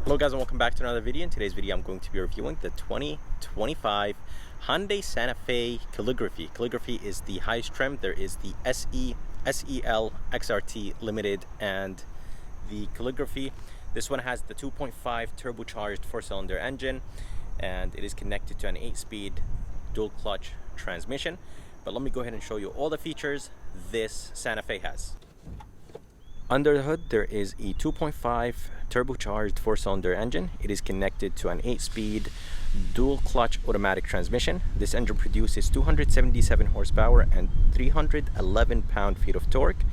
Hello guys and welcome back to another video. In today's video I'm going to be reviewing the 2025 Hyundai Santa Fe Calligraphy. Calligraphy is the highest trim. There is the SE, SEL, XRT Limited and the Calligraphy. This one has the 2.5 turbocharged 4-cylinder engine and it is connected to an 8-speed dual clutch transmission. But let me go ahead and show you all the features this Santa Fe has. Under the hood, there is a 2.5 turbocharged 4-cylinder engine. It is connected to an 8-speed dual clutch automatic transmission. This engine produces 277 horsepower and 311 pound-feet of torque.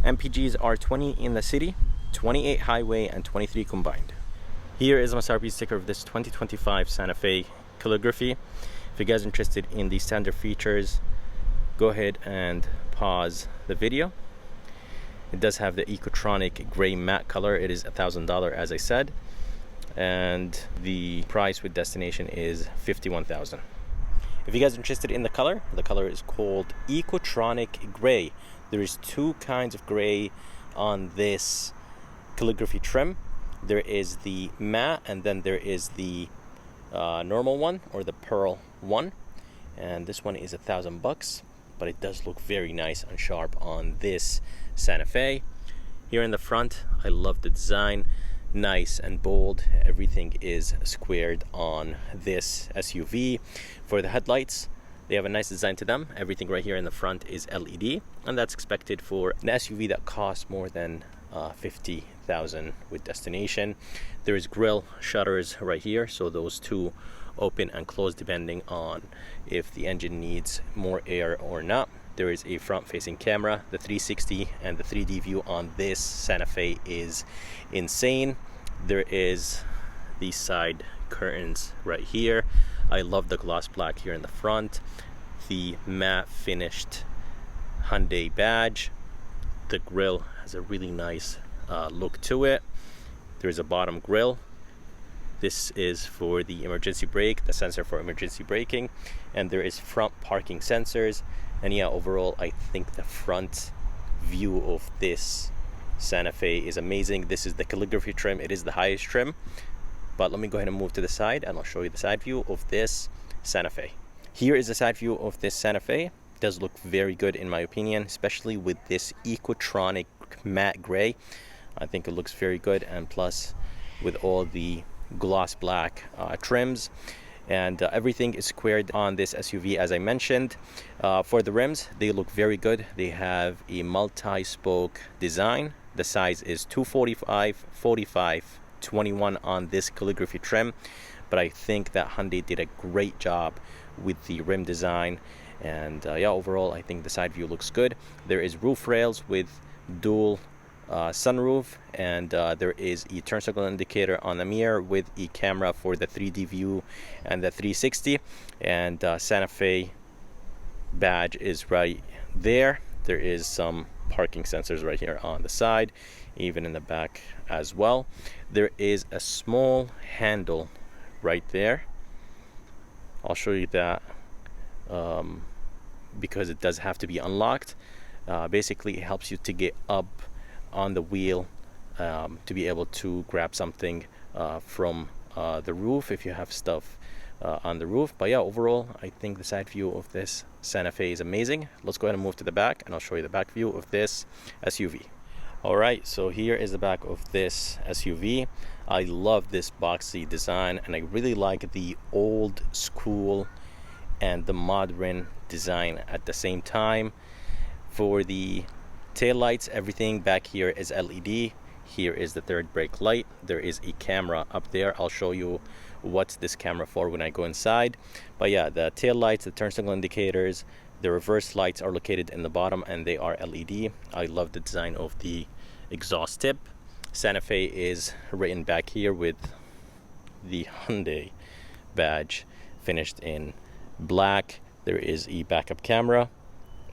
MPGs are 20 in the city, 28 highway, and 23 combined. Here is my MSRP sticker of this 2025 Santa Fe Calligraphy. If you guys are interested in the standard features, go ahead and pause the video. It does have the Ecotronic gray matte color. It is $1,000 as I said, and the price with destination is $51,000. If you guys are interested in the color is called Ecotronic gray. There is two kinds of gray on this Calligraphy trim. There is the matte and then there is the normal one, or the pearl one, and this one is $1,000, but it does look very nice and sharp on this Santa Fe. Here in the front, I love the design, nice and bold. Everything is squared on this SUV. For the headlights, they have a nice design to them. Everything right here in the front is LED, and that's expected for an SUV that costs more than $50,000 with destination. There is grille shutters right here, so those two open and close depending on if the engine needs more air or not. There is a front-facing camera. The 360 and the 3D view on this Santa Fe is insane. There is these side curtains right here. I love the gloss black here in the front. The matte finished Hyundai badge. The grille has a really nice look to it. There's a bottom grille. This is for the emergency brake, the sensor for emergency braking, and there is front parking sensors. And yeah, overall I think the front view of this Santa Fe is amazing. This is the Calligraphy trim. It is the highest trim, but let me go ahead and move to the side and I'll show you the side view of this Santa Fe. Here is the side view of this Santa Fe. It does look very good in my opinion, especially with this Ecotronic matte gray. I think it looks very good, and plus with all the gloss black trims, and everything is squared on this SUV as I mentioned. For the rims, they look very good. They have a multi-spoke design. The size is 245, 45, 21 on this Calligraphy trim, but I think that Hyundai did a great job with the rim design, and yeah, overall I think the side view looks good. There is roof rails with dual sunroof, and there is a turn signal indicator on the mirror with a camera for the 3D view and the 360, and Santa Fe badge is right there. There is some parking sensors right here on the side, even in the back as well. There is a small handle right there. I'll show you that because it does have to be unlocked. Basically it helps you to get up on the wheel to be able to grab something from the roof if you have stuff on the roof. But yeah, overall I think the side view of this Santa Fe is amazing. Let's go ahead and move to the back and I'll show you the back view of this SUV. Alright, so here is the back of this SUV. I love this boxy design, and I really like the old school and the modern design at the same time. For the tail lights, everything back here is LED. Here is the third brake light. There is a camera up there. I'll show you what's this camera for when I go inside. But yeah, the tail lights, the turn signal indicators, the reverse lights are located in the bottom and they are LED. I love the design of the exhaust tip. Santa Fe is written back here with the Hyundai badge finished in black. There is a backup camera.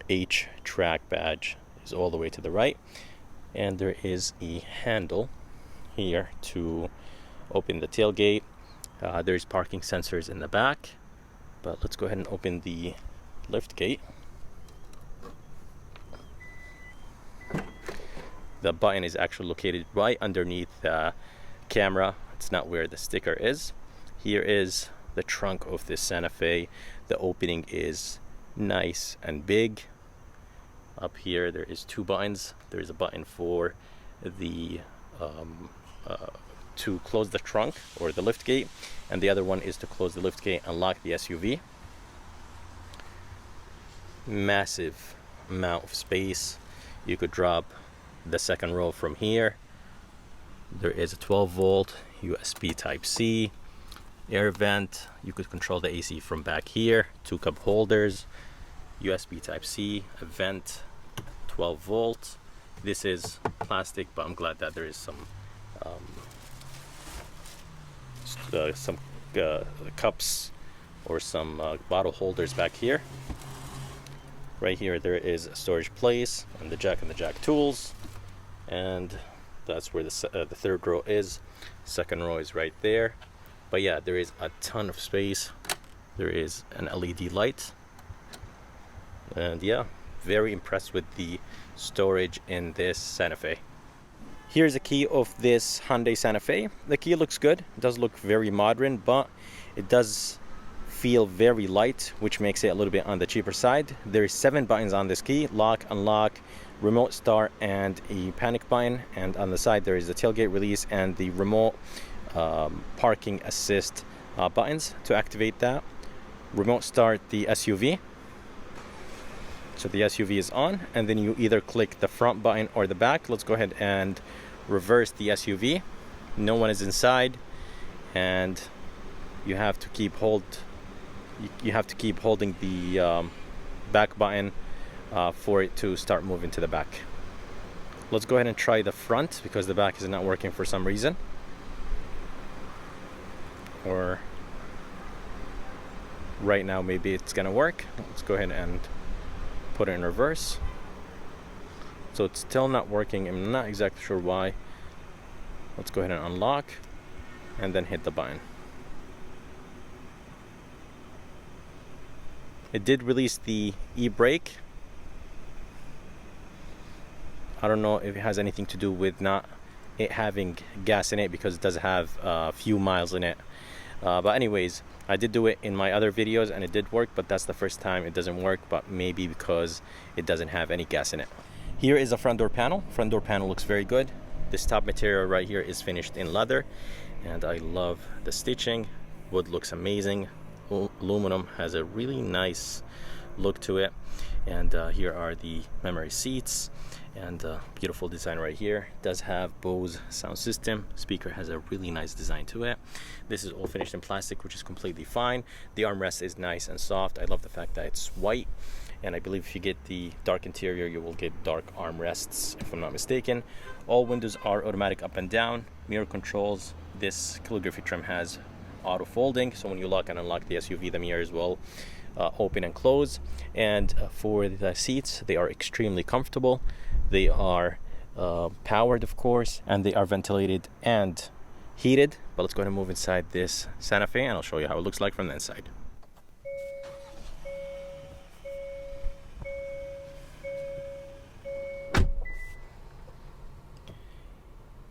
H-track badge is all the way to the right, and there is a handle here to open the tailgate. There's parking sensors in the back, but let's go ahead and open the lift gate. The button is actually located right underneath the camera That's not where the sticker is. Here is the trunk of this Santa Fe. The opening is nice and big. Up here there is 2 buttons. There's a button for the to close the trunk or the lift gate, and the other one is to close the lift gate and lock the SUV. Massive amount of space. You could drop the second row from here. There is a 12-volt USB Type-C, air vent. You could control the AC from back here. 2 cup holders, USB Type-C, a vent, 12 volts. This is plastic, but I'm glad that there is some cups or some bottle holders back here. Right here there is a storage place and the jack tools, and that's where the third row is. Second row is right there. But yeah, there is a ton of space. There is an LED light, and yeah, very impressed with the storage in this Santa Fe. Here's a key of this Hyundai Santa Fe. The key looks good. It does look very modern, but it does feel very light, which makes it a little bit on the cheaper side. There's 7 buttons on this key: lock, unlock, remote start, and a panic button. And on the side there is the tailgate release and the remote parking assist buttons to activate that. Remote start the SUV. So the SUV is on, and then you either click the front button or the back. Let's go ahead and reverse the SUV. No one is inside, and you have to keep holding the back button for it to start moving to the back. Let's go ahead and try the front, because the back is not working for some reason. Or right now maybe it's gonna work. Let's go ahead and put it in reverse. So it's still not working. I'm not exactly sure why. Let's go ahead and unlock and then hit the button. It did release the e-brake. I don't know if it has anything to do with not it having gas in it, because it does have a few miles in it. But anyways, I did do it in my other videos and it did work, but that's the first time it doesn't work, but maybe because it doesn't have any gas in it. Here is a front door panel. Front door panel looks very good. This top material right here is finished in leather, and I love the stitching. Wood looks amazing. Aluminum has a really nice look to it. And here are the memory seats, and beautiful design right here. It does have Bose sound system. Speaker has a really nice design to it. This is all finished in plastic, which is completely fine. The armrest is nice and soft. I love the fact that it's white, and I believe if you get the dark interior, you will get dark armrests, if I'm not mistaken. All windows are automatic up and down. Mirror controls. This calligraphy trim has auto folding, so when you lock and unlock the SUV, the mirrors will open and close. And for the seats, they are extremely comfortable. They are powered, of course, and they are ventilated and heated. But let's go ahead and move inside this Santa Fe, and I'll show you how it looks like from the inside.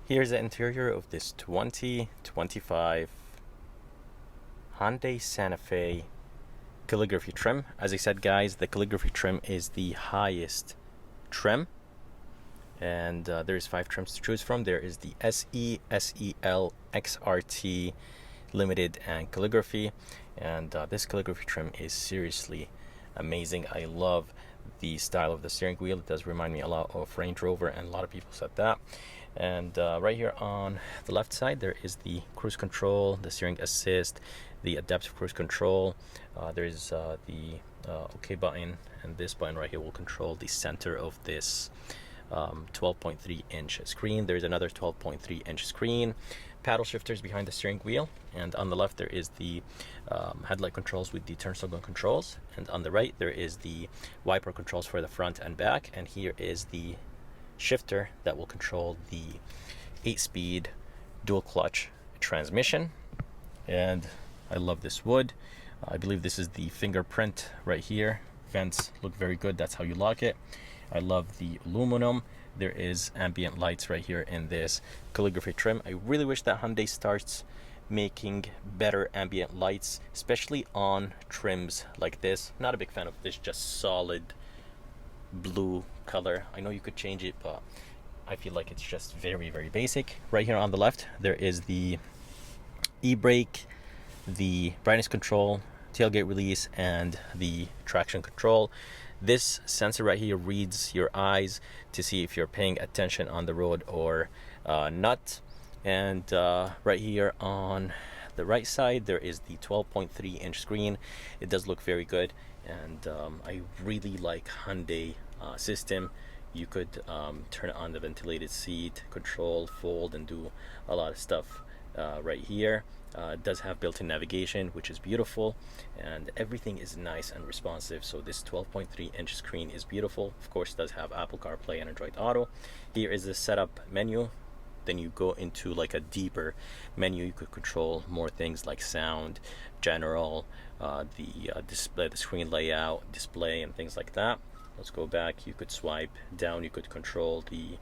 Here's the interior of this 2025 Hyundai Santa Fe calligraphy trim. As I said, guys, the calligraphy trim is the highest trim, and there's 5 trims to choose from. There is the SE, SEL, XRT, Limited, and calligraphy. And this calligraphy trim is seriously amazing. I love the style of the steering wheel. It does remind me a lot of Range Rover, and a lot of people said that. And right here on the left side, there is the cruise control, the steering assist, the adaptive cruise control. There's the OK button, and this button right here will control the center of this 12.3 inch screen. There's another 12.3 inch screen. Paddle shifters behind the steering wheel, and on the left there is the headlight controls with the turn signal controls, and on the right there is the wiper controls for the front and back, and here is the shifter that will control the 8-speed dual clutch transmission. And I love this wood. I believe this is the fingerprint right here. Vents look very good. That's how you lock it. I love the aluminum. There is ambient lights right here in this calligraphy trim. I really wish that Hyundai starts making better ambient lights, especially on trims like this. Not a big fan of this just solid blue color. I know you could change it, but I feel like it's just very, very basic. Right here on the left, there is the e-brake, the brightness control, tailgate release, and the traction control. This sensor right here reads your eyes to see if you're paying attention on the road or not. And right here on the right side, there is the 12.3-inch screen. It does look very good, and I really like Hyundai system. You could turn on the ventilated seat, control, fold, and do a lot of stuff right here. It does have built-in navigation, which is beautiful, and everything is nice and responsive. So this 12.3-inch screen is beautiful. Of course, it does have Apple CarPlay and Android Auto. Here is the setup menu. Then you go into like a deeper menu. You could control more things like sound, general, the display, the screen layout, display, and things like that. Let's go back. You could swipe down. You could control the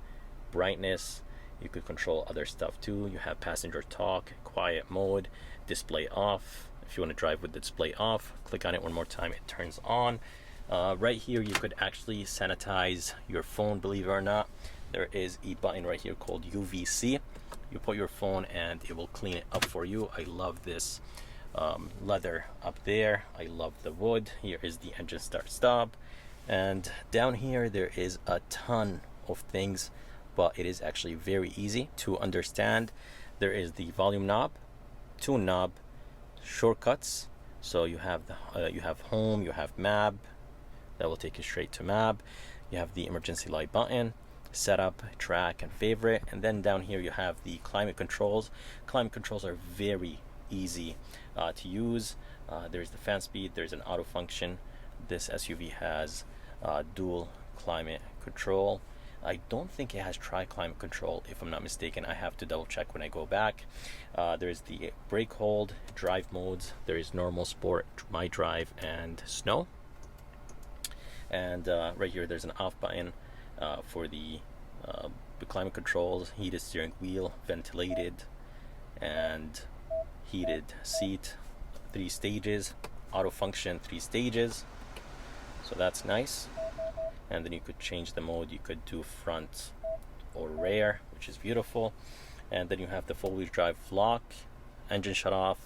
brightness. You could control other stuff too. You have passenger talk, quiet mode, display off. If you want to drive with the display off, click on it one more time, it turns on. Right here, you could actually sanitize your phone, believe it or not. There is a button right here called UVC. You put your phone and it will clean it up for you. I love this leather up there. I love the wood. Here is the engine start stop. And down here, there is a ton of things, but it is actually very easy to understand. There is the volume knob, tune knob, shortcuts. So you have you have home, you have map, that will take you straight to map. You have the emergency light button, setup, track, and favorite. And then down here you have the climate controls. Climate controls are very easy to use. There's the fan speed, there's an auto function. This SUV has dual climate control. I don't think it has tri-climate control, if I'm not mistaken. I have to double check when I go back. There's the brake hold, drive modes. There is normal, sport, my drive, and snow. And right here there's an off button for the climate controls, heated steering wheel, ventilated, and heated seat, 3 stages, auto function, 3 stages. So that's nice. And then you could change the mode. You could do front or rear, which is beautiful. And then you have the four-wheel drive lock, engine shut off,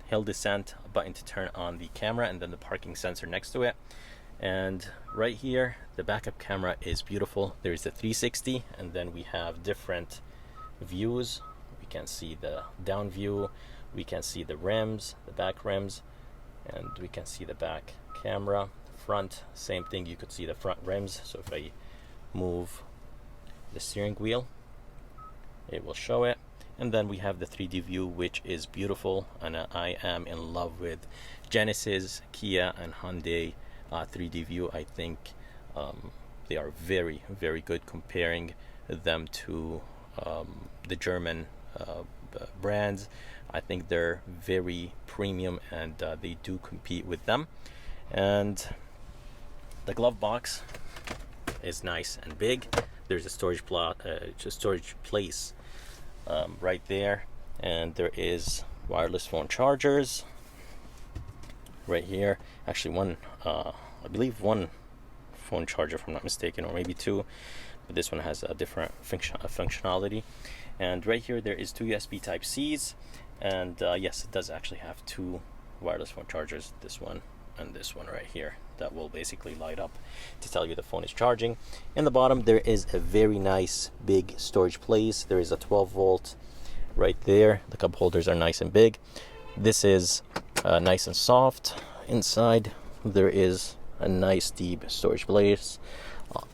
hill descent, a button to turn on the camera, and then the parking sensor next to it. And right here, the backup camera is beautiful. There's the 360, and then we have different views. We can see the down view, we can see the rims, the back rims, and we can see the back camera. Front, same thing, you could see the front rims. So if I move the steering wheel, it will show it. And then we have the 3D view, which is beautiful, and I am in love with Genesis, Kia, and Hyundai 3D view. I think they are very, very good. Comparing them to the German brands, I think they're very premium, and they do compete with them. And the glove box is nice and big. There's a storage place right there, and there is wireless phone chargers right here. Actually, one, I believe one phone charger, if I'm not mistaken, or maybe 2, but this one has a different functionality. And right here there is 2 USB Type C's, and yes, it does actually have 2 wireless phone chargers, this one and this one right here, that will basically light up to tell you the phone is charging. In the bottom there is a very nice big storage place. There is a 12-volt right there. The cup holders are nice and big. This is nice and soft. Inside there is a nice deep storage place.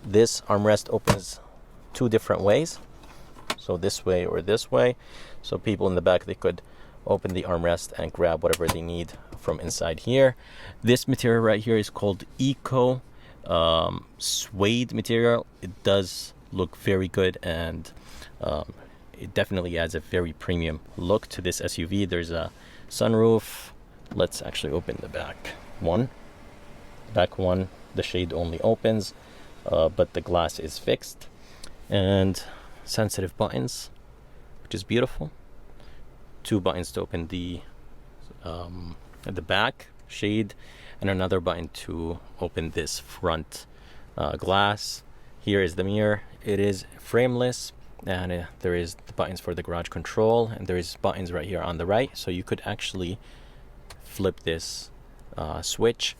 This armrest opens 2 different ways, so this way or this way, so people in the back, they could open the armrest and grab whatever they need from inside here. This material right here is called Eco suede material. It does look very good, and it definitely adds a very premium look to this SUV. There's a sunroof. Let's actually open the back one. The shade only opens. but the glass is fixed, and sensitive buttons, which is beautiful. 2 buttons to open the back shade, and another button to open this front glass. Here is the mirror. It is frameless, and there is the buttons for the garage control, and there is buttons right here on the right, so you could actually flip this switch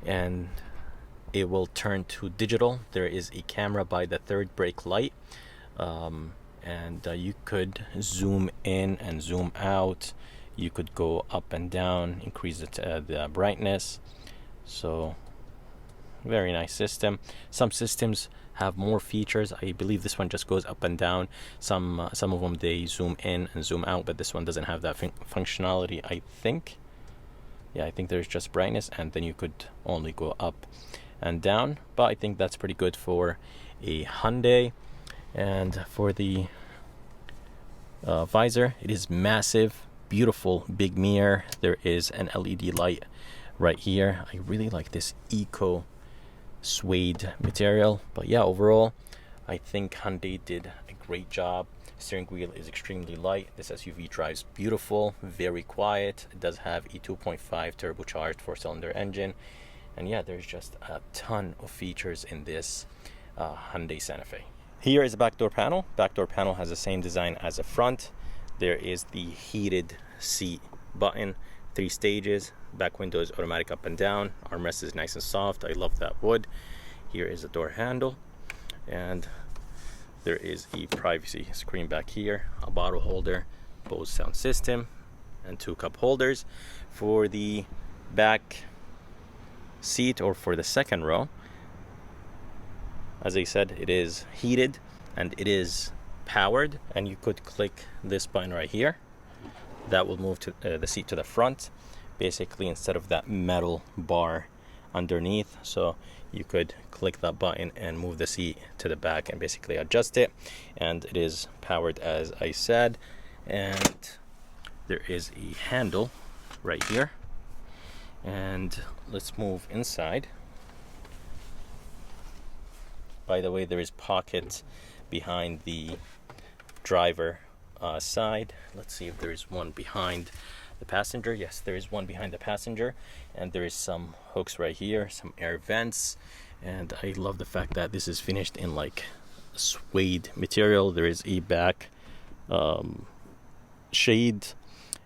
and it will turn to digital. There is a camera by the third brake light, and you could zoom in and zoom out. You could go up and down, increase the brightness. So very nice system. Some systems have more features. I believe this one just goes up and down. Some of them they zoom in and zoom out, but this one doesn't have that functionality, I think. Yeah, I think there's just brightness, and then you could only go up and down, but I think that's pretty good for a Hyundai. And for the visor, it is massive, beautiful big mirror. There is an LED light right here. I really like this eco suede material, but yeah, overall I think Hyundai did a great job. Steering wheel is extremely light. This SUV drives beautiful, very quiet. It does have a 2.5 turbocharged 4-cylinder engine, and yeah, there's just a ton of features in this Hyundai Santa Fe. Here is the back door panel. Back door panel has the same design as the front. There is the heated seat button, 3 stages. Back window is automatic up and down. Armrest is nice and soft. I love that wood. Here is the door handle, and there is a privacy screen back here, a bottle holder, Bose sound system, and 2 cup holders. For the back seat, or for the second row, as I said, it is heated and it is powered, and you could click this button right here. That will move to the seat to the front, basically, instead of that metal bar underneath. So you could click that button and move the seat to the back and basically adjust it, and it is powered, as I said. And there is a handle right here, and let's move inside. By the way, there is pockets behind the driver side. Let's see if there is one behind the passenger. Yes, there is one behind the passenger, and there is some hooks right here, some air vents, and I love the fact that this is finished in like suede material. There is a back shade,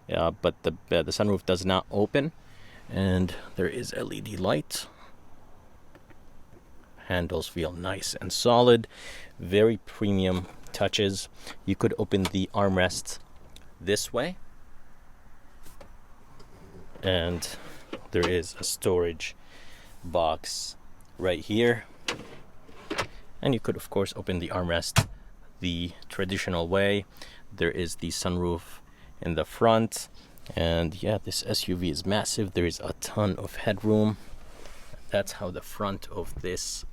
but the sunroof does not open, and there is LED light. Handles feel nice and solid, very premium touches. You could open the armrest this way, and there is a storage box right here, and you could of course open the armrest the traditional way. There is the sunroof in the front, and yeah, this SUV is massive. There is a ton of headroom. That's how the front of this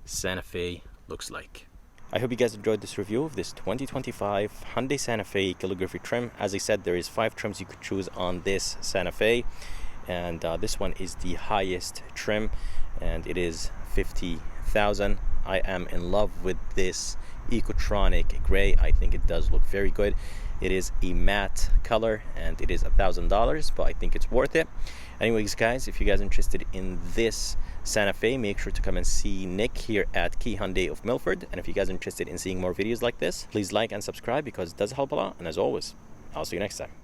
Santa Fe looks like. I hope you guys enjoyed this review of this 2025 Hyundai Santa Fe calligraphy trim. As I said, there is 5 trims you could choose on this Santa Fe, and this one is the highest trim, and it is $50,000. I am in love with this Ecotronic gray. I think it does look very good. It is a matte color, and it is $1,000, but I think it's worth it. Anyways, guys, if you guys are interested in this Santa Fe, make sure to come and see Nick here at Key Hyundai of Milford. And if you guys are interested in seeing more videos like this, please like and subscribe, because it does help a lot. And as always, I'll see you next time.